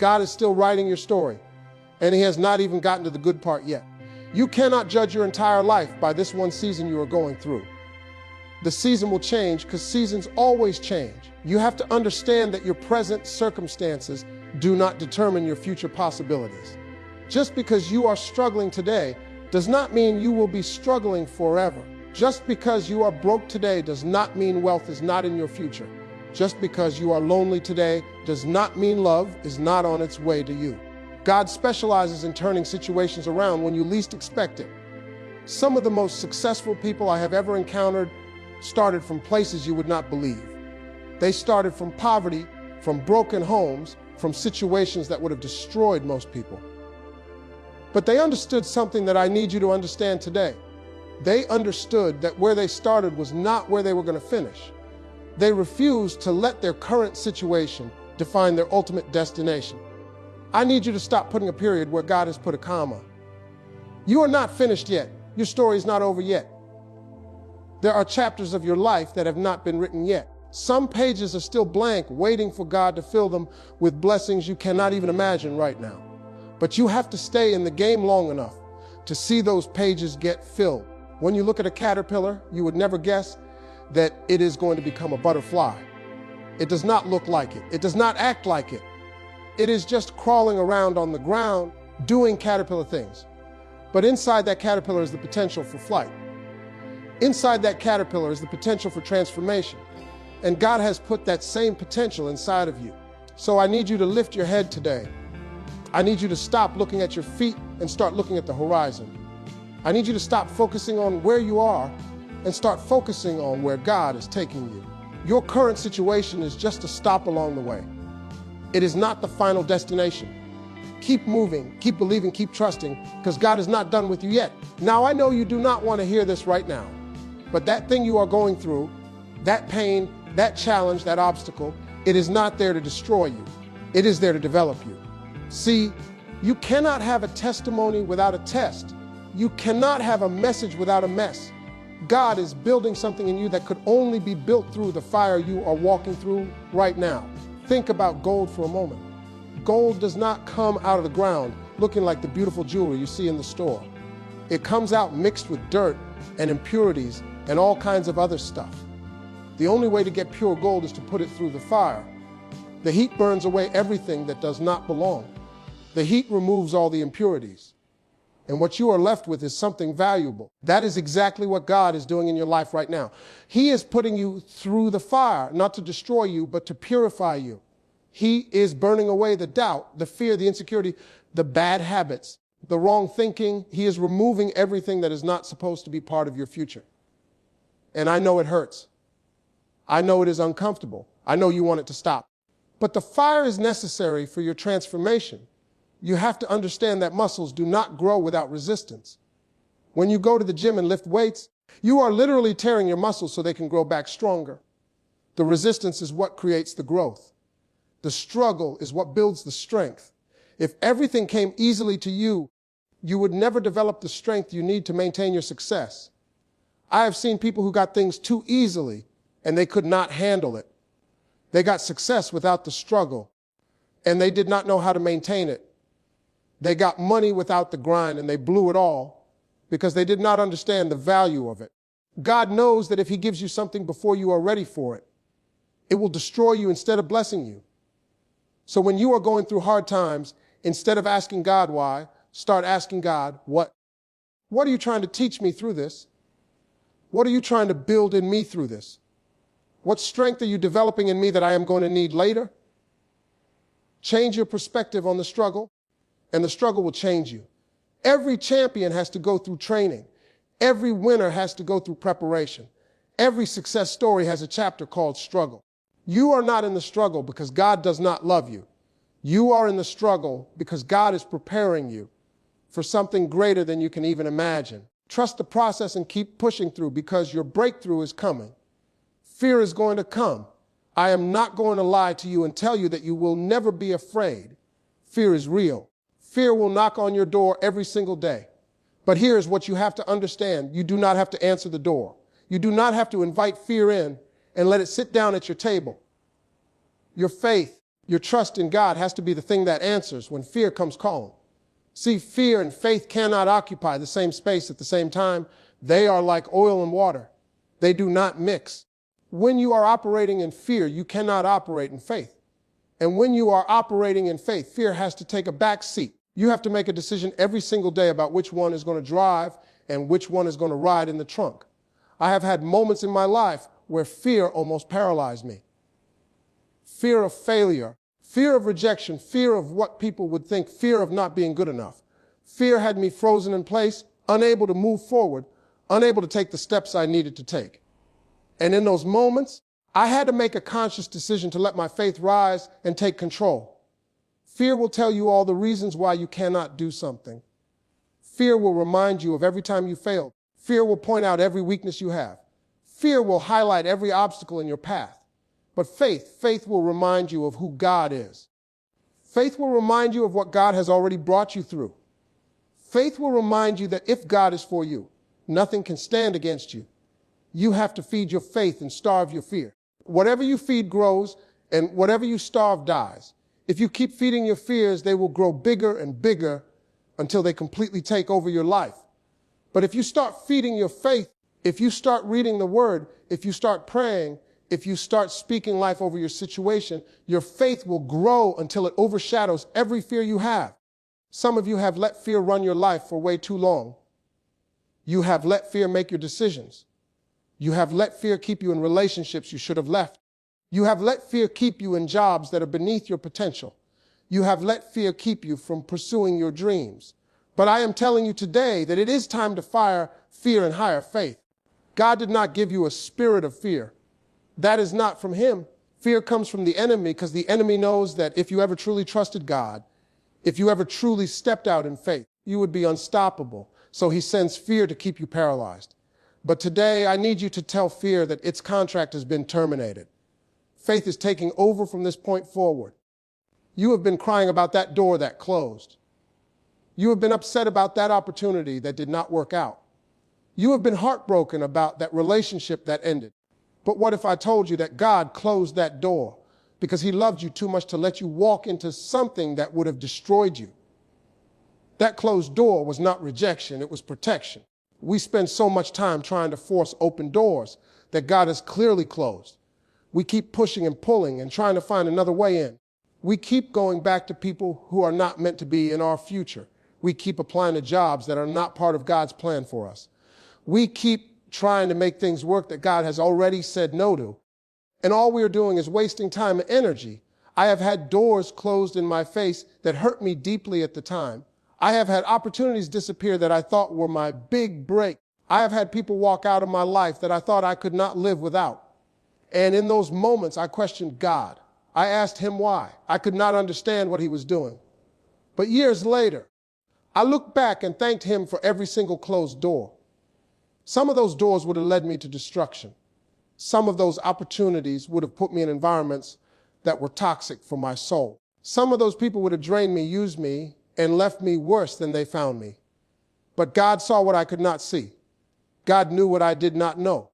God is still writing your story, and He has not even gotten to the good part yet. You cannot judge your entire life by this one season you are going through. The season will change because seasons always change. You have to understand that your present circumstances do not determine your future possibilities. Just because you are struggling today does not mean you will be struggling forever. Just because you are broke today does not mean wealth is not in your future. Just because you are lonely today does not mean love is not on its way to you. God specializes in turning situations around when you least expect it. Some of the most successful people I have ever encountered started from places you would not believe. They started from poverty, from broken homes, from situations that would have destroyed most people. But they understood something that I need you to understand today. They understood that where they started was not where they were going to finish. They refused to let their current situation define their ultimate destination. I need you to stop putting a period where God has put a comma. You are not finished yet. Your story is not over yet. There are chapters of your life that have not been written yet. Some pages are still blank, waiting for God to fill them with blessings you cannot even imagine right now. But you have to stay in the game long enough to see those pages get filled. When you look at a caterpillar, you would never guess that it is going to become a butterfly. It does not look like it. It does not act like it. It is just crawling around on the ground, doing caterpillar things. But inside that caterpillar is the potential for flight. Inside that caterpillar is the potential for transformation. And God has put that same potential inside of you. So I need you to lift your head today. I need you to stop looking at your feet and start looking at the horizon. I need you to stop focusing on where you are and start focusing on where God is taking you. Your current situation is just a stop along the way. It is not the final destination. Keep moving, keep believing, keep trusting, because God is not done with you yet. Now, I know you do not want to hear this right now, but that thing you are going through, that pain, that challenge, that obstacle, it is not there to destroy you. It is there to develop you. See, you cannot have a testimony without a test. You cannot have a message without a mess. God is building something in you that could only be built through the fire you are walking through right now. Think about gold for a moment. Gold does not come out of the ground looking like the beautiful jewelry you see in the store. It comes out mixed with dirt and impurities and all kinds of other stuff. The only way to get pure gold is to put it through the fire. The heat burns away everything that does not belong. The heat removes all the impurities. And what you are left with is something valuable. That is exactly what God is doing in your life right now. He is putting you through the fire, not to destroy you, but to purify you. He is burning away the doubt, the fear, the insecurity, the bad habits, the wrong thinking. He is removing everything that is not supposed to be part of your future. And I know it hurts. I know it is uncomfortable. I know you want it to stop. But the fire is necessary for your transformation. You have to understand that muscles do not grow without resistance. When you go to the gym and lift weights, you are literally tearing your muscles so they can grow back stronger. The resistance is what creates the growth. The struggle is what builds the strength. If everything came easily to you, you would never develop the strength you need to maintain your success. I have seen people who got things too easily and they could not handle it. They got success without the struggle and they did not know how to maintain it. They got money without the grind and they blew it all because they did not understand the value of it. God knows that if He gives you something before you are ready for it, it will destroy you instead of blessing you. So when you are going through hard times, instead of asking God why, start asking God, what? What are you trying to teach me through this? What are you trying to build in me through this? What strength are you developing in me that I am going to need later? Change your perspective on the struggle, and the struggle will change you. Every champion has to go through training. Every winner has to go through preparation. Every success story has a chapter called struggle. You are not in the struggle because God does not love you. You are in the struggle because God is preparing you for something greater than you can even imagine. Trust the process and keep pushing through because your breakthrough is coming. Fear is going to come. I am not going to lie to you and tell you that you will never be afraid. Fear is real. Fear will knock on your door every single day. But here is what you have to understand. You do not have to answer the door. You do not have to invite fear in and let it sit down at your table. Your faith, Your trust in God has to be the thing that answers when fear comes calling. See, fear and faith cannot occupy the same space at the same time. They are like oil and water. They do not mix. When you are operating in fear, you cannot operate in faith. And when you are operating in faith, fear has to take a back seat. You have to make a decision every single day about which one is going to drive and which one is going to ride in the trunk. I have had moments in my life where fear almost paralyzed me. Fear of failure, fear of rejection, fear of what people would think, fear of not being good enough. Fear had me frozen in place, unable to move forward, unable to take the steps I needed to take. And in those moments, I had to make a conscious decision to let my faith rise and take control. Fear will tell you all the reasons why you cannot do something. Fear will remind you of every time you failed. Fear will point out every weakness you have. Fear will highlight every obstacle in your path. But faith will remind you of who God is. Faith will remind you of what God has already brought you through. Faith will remind you that if God is for you, nothing can stand against you. You have to feed your faith and starve your fear. Whatever you feed grows, and whatever you starve dies. If you keep feeding your fears, they will grow bigger and bigger until they completely take over your life. But if you start feeding your faith, if you start reading the Word, if you start praying, if you start speaking life over your situation, your faith will grow until it overshadows every fear you have. Some of you have let fear run your life for way too long. You have let fear make your decisions. You have let fear keep you in relationships you should have left. You have let fear keep you in jobs that are beneath your potential. You have let fear keep you from pursuing your dreams. But I am telling you today that it is time to fire fear and hire faith. God did not give you a spirit of fear. That is not from Him. Fear comes from the enemy, because the enemy knows that if you ever truly trusted God, if you ever truly stepped out in faith, you would be unstoppable. So he sends fear to keep you paralyzed. But today, I need you to tell fear that its contract has been terminated. Faith is taking over from this point forward. You have been crying about that door that closed. You have been upset about that opportunity that did not work out. You have been heartbroken about that relationship that ended. But what if I told you that God closed that door because He loved you too much to let you walk into something that would have destroyed you? That closed door was not rejection, it was protection. We spend so much time trying to force open doors that God has clearly closed. We keep pushing and pulling and trying to find another way in. We keep going back to people who are not meant to be in our future. We keep applying to jobs that are not part of God's plan for us. We keep trying to make things work that God has already said no to. And all we are doing is wasting time and energy. I have had doors closed in my face that hurt me deeply at the time. I have had opportunities disappear that I thought were my big break. I have had people walk out of my life that I thought I could not live without. And in those moments, I questioned God. I asked Him why. I could not understand what He was doing. But years later, I looked back and thanked Him for every single closed door. Some of those doors would have led me to destruction. Some of those opportunities would have put me in environments that were toxic for my soul. Some of those people would have drained me, used me, and left me worse than they found me. But God saw what I could not see. God knew what I did not know.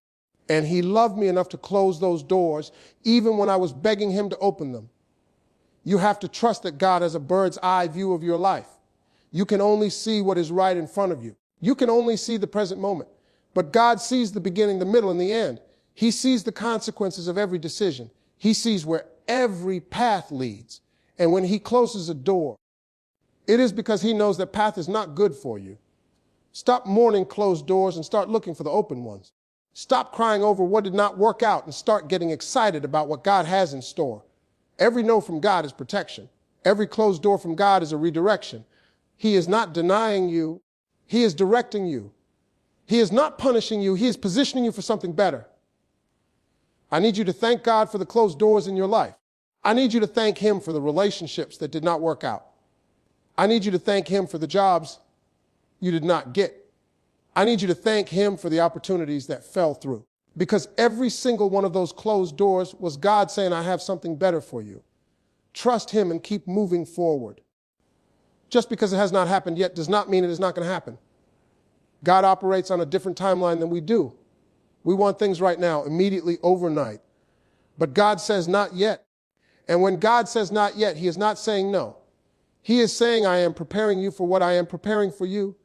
And He loved me enough to close those doors, even when I was begging Him to open them. You have to trust that God has a bird's eye view of your life. You can only see what is right in front of you. You can only see the present moment. But God sees the beginning, the middle, and the end. He sees the consequences of every decision. He sees where every path leads. And when He closes a door, it is because He knows that path is not good for you. Stop mourning closed doors and start looking for the open ones. Stop crying over what did not work out and start getting excited about what God has in store. Every no from God is protection. Every closed door from God is a redirection. He is not denying you. He is directing you. He is not punishing you. He is positioning you for something better. I need you to thank God for the closed doors in your life. I need you to thank Him for the relationships that did not work out. I need you to thank Him for the jobs you did not get. I need you to thank Him for the opportunities that fell through. Because every single one of those closed doors was God saying, I have something better for you. Trust Him and keep moving forward. Just because it has not happened yet does not mean it is not going to happen. God operates on a different timeline than we do. We want things right now, immediately, overnight. But God says not yet. And when God says not yet, he is not saying no. He is saying, I am preparing you for what I am preparing for you.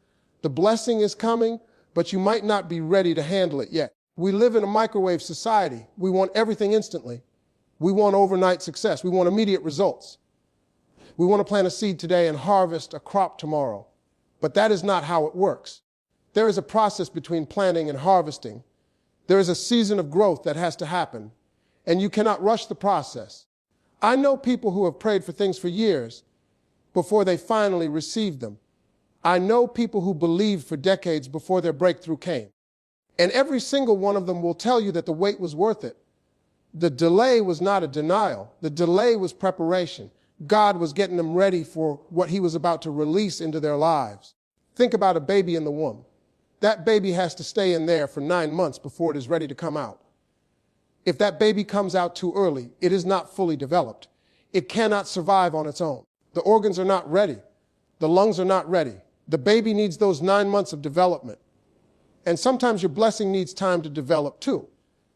The blessing is coming, but you might not be ready to handle it yet. We live in a microwave society. We want everything instantly. We want overnight success. We want immediate results. We want to plant a seed today and harvest a crop tomorrow. But that is not how it works. There is a process between planting and harvesting. There is a season of growth that has to happen, and you cannot rush the process. I know people who have prayed for things for years before they finally received them. I know people who believed for decades before their breakthrough came. And every single one of them will tell you that the wait was worth it. The delay was not a denial. The delay was preparation. God was getting them ready for what he was about to release into their lives. Think about a baby in the womb. That baby has to stay in there for 9 months before it is ready to come out. If that baby comes out too early, it is not fully developed. It cannot survive on its own. The organs are not ready. The lungs are not ready. The baby needs those 9 months of development. And sometimes your blessing needs time to develop too.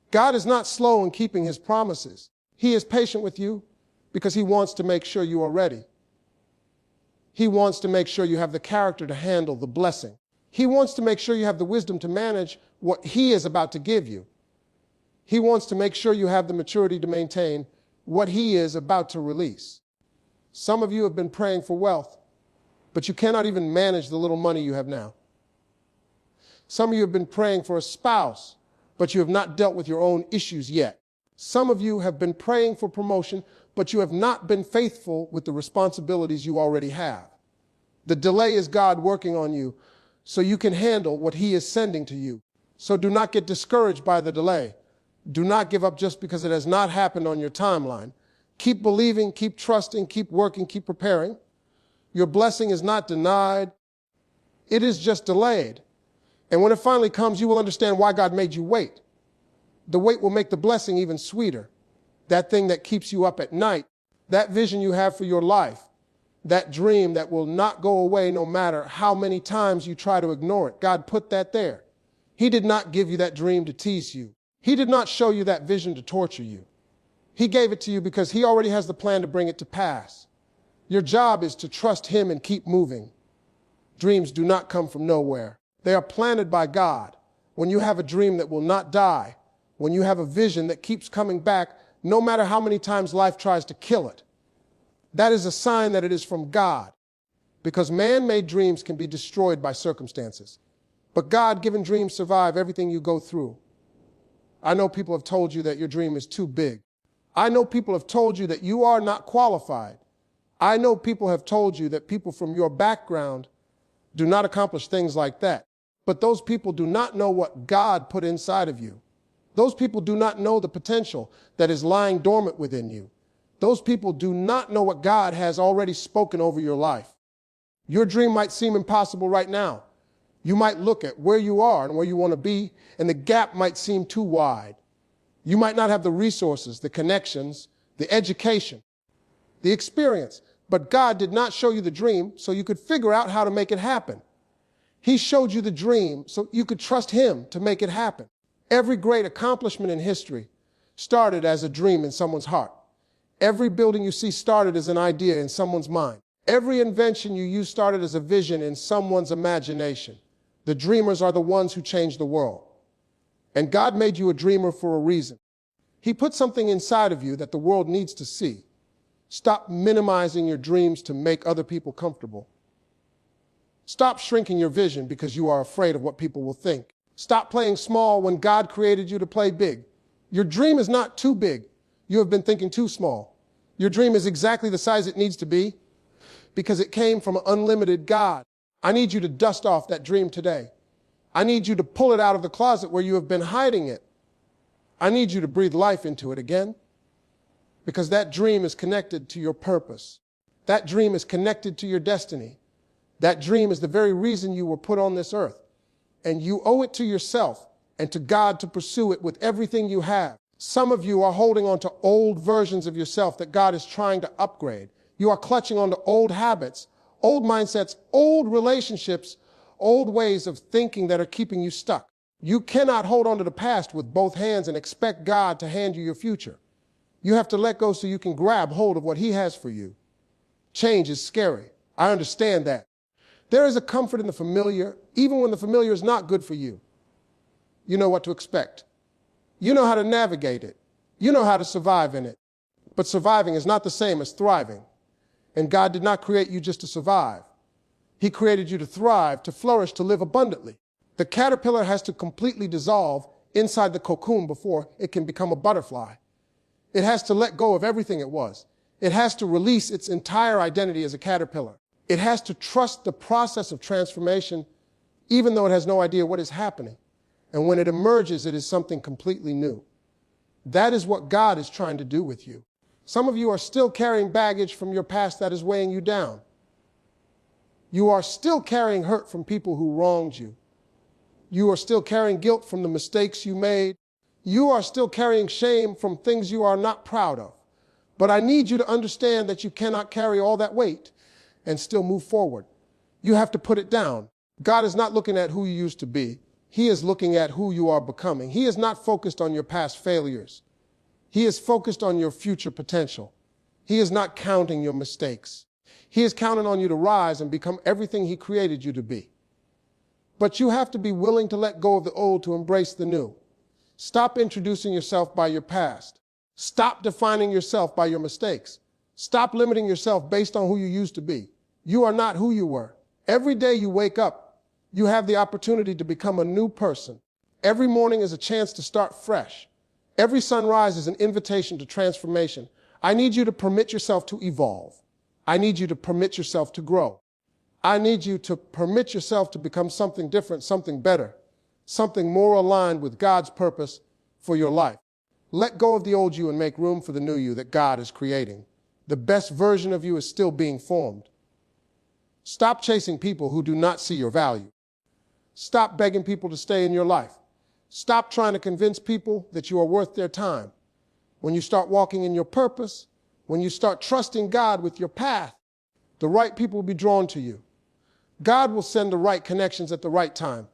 God is not slow in keeping his promises. He is patient with you because he wants to make sure you are ready. He wants to make sure you have the character to handle the blessing. He wants to make sure you have the wisdom to manage what he is about to give you. He wants to make sure you have the maturity to maintain what he is about to release. Some of you have been praying for wealth, but you cannot even manage the little money you have now. Some of you have been praying for a spouse, but you have not dealt with your own issues yet. Some of you have been praying for promotion, but you have not been faithful with the responsibilities you already have. The delay is God working on you so you can handle what he is sending to you. So do not get discouraged by the delay. Do not give up just because it has not happened on your timeline. Keep believing, keep trusting, keep working, keep preparing. Your blessing is not denied. It is just delayed. And when it finally comes, you will understand why God made you wait. The wait will make the blessing even sweeter. That thing that keeps you up at night, that vision you have for your life, that dream that will not go away no matter how many times you try to ignore it. God put that there. He did not give you that dream to tease you. He did not show you that vision to torture you. He gave it to you because he already has the plan to bring it to pass. Your job is to trust him and keep moving. Dreams do not come from nowhere. They are planted by God. When you have a dream that will not die, when you have a vision that keeps coming back, no matter how many times life tries to kill it, that is a sign that it is from God. Because man-made dreams can be destroyed by circumstances. But God-given dreams survive everything you go through. I know people have told you that your dream is too big. I know people have told you that you are not qualified. I know people have told you that people from your background do not accomplish things like that. But those people do not know what God put inside of you. Those people do not know the potential that is lying dormant within you. Those people do not know what God has already spoken over your life. Your dream might seem impossible right now. You might look at where you are and where you want to be, and the gap might seem too wide. You might not have the resources, the connections, the education, the experience. But God did not show you the dream so you could figure out how to make it happen. He showed you the dream so you could trust him to make it happen. Every great accomplishment in history started as a dream in someone's heart. Every building you see started as an idea in someone's mind. Every invention you use started as a vision in someone's imagination. The dreamers are the ones who change the world. And God made you a dreamer for a reason. He put something inside of you that the world needs to see. Stop minimizing your dreams to make other people comfortable. Stop shrinking your vision because you are afraid of what people will think. Stop playing small when God created you to play big. Your dream is not too big. You have been thinking too small. Your dream is exactly the size it needs to be because it came from an unlimited God. I need you to dust off that dream today. I need you to pull it out of the closet where you have been hiding it. I need you to breathe life into it again because that dream is connected to your purpose. That dream is connected to your destiny. That dream is the very reason you were put on this earth. And you owe it to yourself and to God to pursue it with everything you have. Some of you are holding on to old versions of yourself that God is trying to upgrade. You are clutching on to old habits, old mindsets, old relationships, old ways of thinking that are keeping you stuck. You cannot hold on to the past with both hands and expect God to hand you your future. You have to let go so you can grab hold of what he has for you. Change is scary. I understand that. There is a comfort in the familiar, even when the familiar is not good for you. You know what to expect. You know how to navigate it. You know how to survive in it. But surviving is not the same as thriving. And God did not create you just to survive. He created you to thrive, to flourish, to live abundantly. The caterpillar has to completely dissolve inside the cocoon before it can become a butterfly. It has to let go of everything it was. It has to release its entire identity as a caterpillar. It has to trust the process of transformation, even though it has no idea what is happening. And when it emerges, it is something completely new. That is what God is trying to do with you. Some of you are still carrying baggage from your past that is weighing you down. You are still carrying hurt from people who wronged you. You are still carrying guilt from the mistakes you made. You are still carrying shame from things you are not proud of. But I need you to understand that you cannot carry all that weight and still move forward. You have to put it down. God is not looking at who you used to be. He is looking at who you are becoming. He is not focused on your past failures. He is focused on your future potential. He is not counting your mistakes. He is counting on you to rise and become everything he created you to be. But you have to be willing to let go of the old to embrace the new. Stop introducing yourself by your past. Stop defining yourself by your mistakes. Stop limiting yourself based on who you used to be. You are not who you were. Every day you wake up, you have the opportunity to become a new person. Every morning is a chance to start fresh. Every sunrise is an invitation to transformation. I need you to permit yourself to evolve. I need you to permit yourself to grow. I need you to permit yourself to become something different, something better, something more aligned with God's purpose for your life. Let go of the old you and make room for the new you that God is creating. The best version of you is still being formed. Stop chasing people who do not see your value. Stop begging people to stay in your life. Stop trying to convince people that you are worth their time. When you start walking in your purpose, when you start trusting God with your path, the right people will be drawn to you. God will send the right connections at the right time.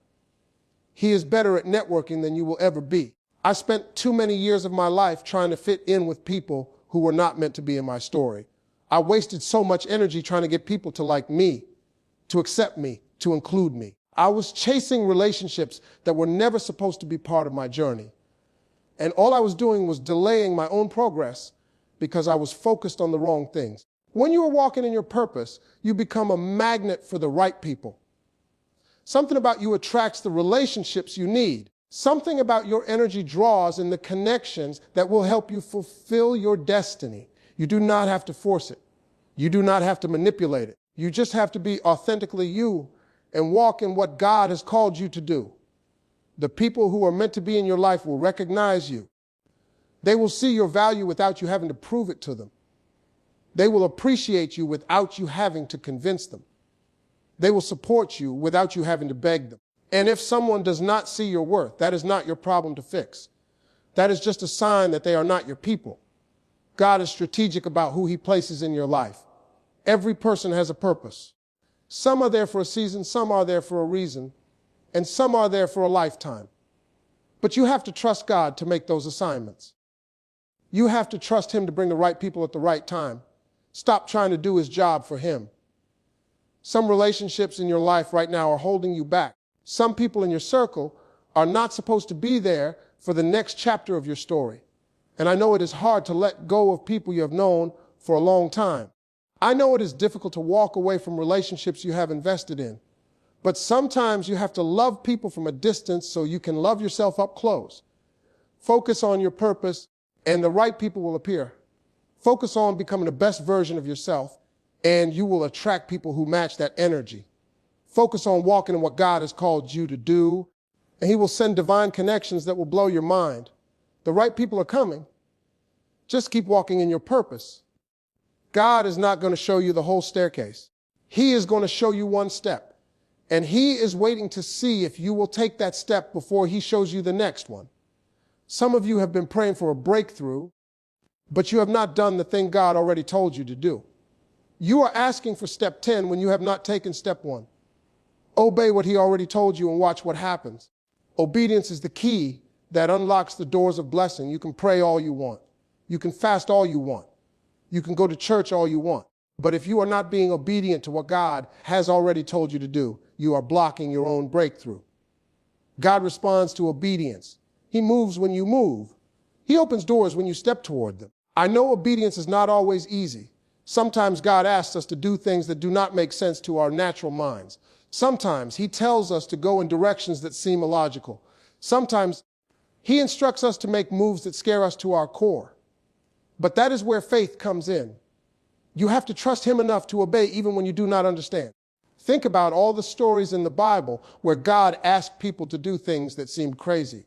He is better at networking than you will ever be. I spent too many years of my life trying to fit in with people who were not meant to be in my story. I wasted so much energy trying to get people to like me, to accept me, to include me. I was chasing relationships that were never supposed to be part of my journey. And all I was doing was delaying my own progress because I was focused on the wrong things. When you are walking in your purpose, you become a magnet for the right people. Something about you attracts the relationships you need. Something about your energy draws in the connections that will help you fulfill your destiny. You do not have to force it. You do not have to manipulate it. You just have to be authentically you and walk in what God has called you to do. The people who are meant to be in your life will recognize you. They will see your value without you having to prove it to them. They will appreciate you without you having to convince them. They will support you without you having to beg them. And if someone does not see your worth, that is not your problem to fix. That is just a sign that they are not your people. God is strategic about who he places in your life. Every person has a purpose. Some are there for a season, some are there for a reason, and some are there for a lifetime. But you have to trust God to make those assignments. You have to trust him to bring the right people at the right time. Stop trying to do his job for him. Some relationships in your life right now are holding you back. Some people in your circle are not supposed to be there for the next chapter of your story. And I know it is hard to let go of people you have known for a long time. I know it is difficult to walk away from relationships you have invested in. But sometimes you have to love people from a distance so you can love yourself up close. Focus on your purpose and the right people will appear. Focus on becoming the best version of yourself and you will attract people who match that energy. Focus on walking in what God has called you to do, and he will send divine connections that will blow your mind. The right people are coming. Just keep walking in your purpose. God is not going to show you the whole staircase. He is going to show you one step, and he is waiting to see if you will take that step before he shows you the next one. Some of you have been praying for a breakthrough, but you have not done the thing God already told you to do. You are asking for step 10 when you have not taken step 1. Obey what he already told you and watch what happens. Obedience is the key that unlocks the doors of blessing. You can pray all you want. You can fast all you want. You can go to church all you want. But if you are not being obedient to what God has already told you to do, you are blocking your own breakthrough. God responds to obedience. He moves when you move. He opens doors when you step toward them. I know obedience is not always easy. Sometimes God asks us to do things that do not make sense to our natural minds. Sometimes He tells us to go in directions that seem illogical. Sometimes He instructs us to make moves that scare us to our core. But that is where faith comes in. You have to trust Him enough to obey even when you do not understand. Think about all the stories in the Bible where God asked people to do things that seemed crazy.